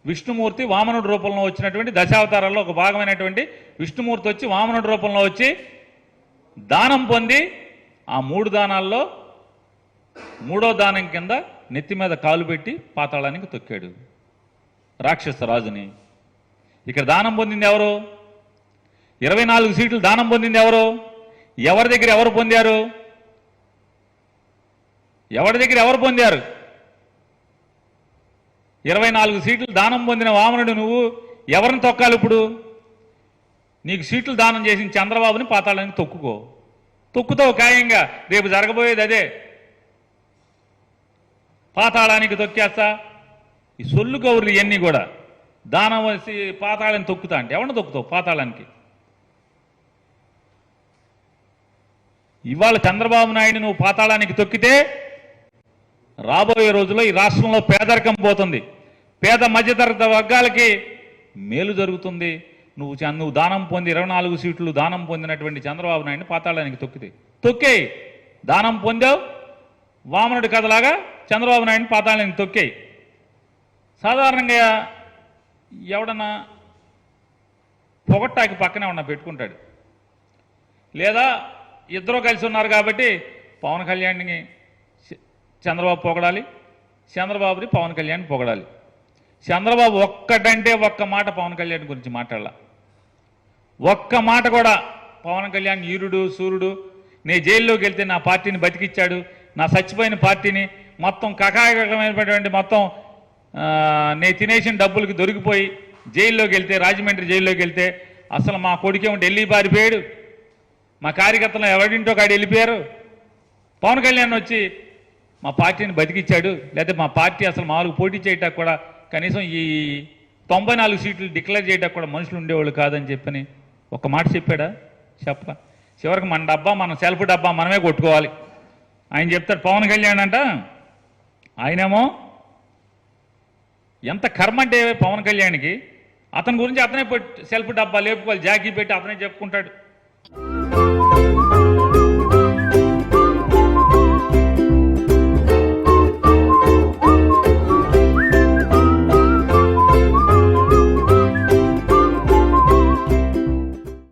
విష్ణుమూర్తి వామనుడి రూపంలో వచ్చినటువంటి దశావతారాల్లో ఒక భాగమైనటువంటి విష్ణుమూర్తి వచ్చి వామనుడి రూపంలో వచ్చి దానం పొంది ఆ 3 దానాల్లో 3వ దానం కింద నెత్తి మీద కాలు పెట్టి పాతాళానికి తొక్కాడు రాక్షస రాజుని. ఇక్కడ దానం పొందింది ఎవరు? 24 సీట్లు దానం పొందింది ఎవరు? ఎవరి దగ్గర ఎవరు పొందారు? ఎవరి దగ్గర ఎవరు పొందారు? 24 సీట్లు దానం పొందిన వామనుడు నువ్వు ఎవరిని తొక్కాలి? ఇప్పుడు నీకు సీట్లు దానం చేసిన చంద్రబాబుని పాతాళానికి తొక్కుతావు ఖాయంగా. రేపు జరగబోయేది అదే, పాతాళానికి తొక్కేస్తా. ఈ సొల్లు కౌరులు ఇవన్నీ కూడా దానం వేసి పాతాళాన్ని తొక్కుతా అంటే ఎవరిని తొక్కుతావు పాతాళానికి? ఇవాళ చంద్రబాబు నాయుడు నువ్వు పాతాళానికి తొక్కితే రాబోయే రోజుల్లో ఈ రాష్ట్రంలో పేదరికం పోతుంది, పేద మధ్యతరగతి వర్గాలకి మేలు జరుగుతుంది. నువ్వు దానం పొంది 24 సీట్లు దానం పొందినటువంటి చంద్రబాబు నాయుడిని పాతాళానికి తొక్కేయి. దానం పొందావు, వామనుడి కథలాగా చంద్రబాబు నాయుడిని పాతాళానికి తొక్కేయి. సాధారణంగా ఎవడన్నా పొగట్టాకి పక్కనే ఉన్న పెట్టుకుంటాడు, లేదా ఇద్దరు కలిసి ఉన్నారు కాబట్టి పవన్ కళ్యాణ్ని చంద్రబాబు పొగడాలి, చంద్రబాబుని పవన్ కళ్యాణ్ పొగడాలి. చంద్రబాబు ఒక్కటంటే ఒక్క మాట పవన్ కళ్యాణ్ గురించి మాట్లాడాల, ఒక్క మాట కూడా. పవన్ కళ్యాణ్ ఈరుడు సూర్యుడు, నేను జైల్లోకి వెళ్తే నా పార్టీని బతికిచ్చాడు, నా చచ్చిపోయిన పార్టీని మొత్తం కకాయకమైనటువంటి మొత్తం నేను తినేసిన డబ్బులకి దొరికిపోయి జైల్లోకి వెళ్తే, రాజమండ్రి జైల్లోకి వెళ్తే అసలు మా కొడుకేమో ఢిల్లీ పారిపోయాడు, మా కార్యకర్తలు ఎవరింటో కాడి వెళ్ళిపోయారు. పవన్ కళ్యాణ్ వచ్చి మా పార్టీని బతికిచ్చాడు, లేకపోతే మా పార్టీ అసలు మామూలుగా పోటీ చేయటానికి కూడా కనీసం ఈ 94 సీట్లు డిక్లేర్ చేయడానికి కూడా మనుషులు ఉండేవాళ్ళు కాదని చెప్పని ఒక మాట చెప్పాడా? చెప్ప. చివరికి మన డబ్బా, మన సెల్ఫ్ డబ్బా మనమే కొట్టుకోవాలి ఆయన చెప్తాడు. పవన్ కళ్యాణ్ అంట, ఆయనేమో ఎంత కర్మ అంటే పవన్ కళ్యాణ్కి, అతని గురించి అతనే సెల్ఫ్ డబ్బా లేపుకోవాలి, జాకీ పెట్టి అతనే చెప్పుకుంటాడు.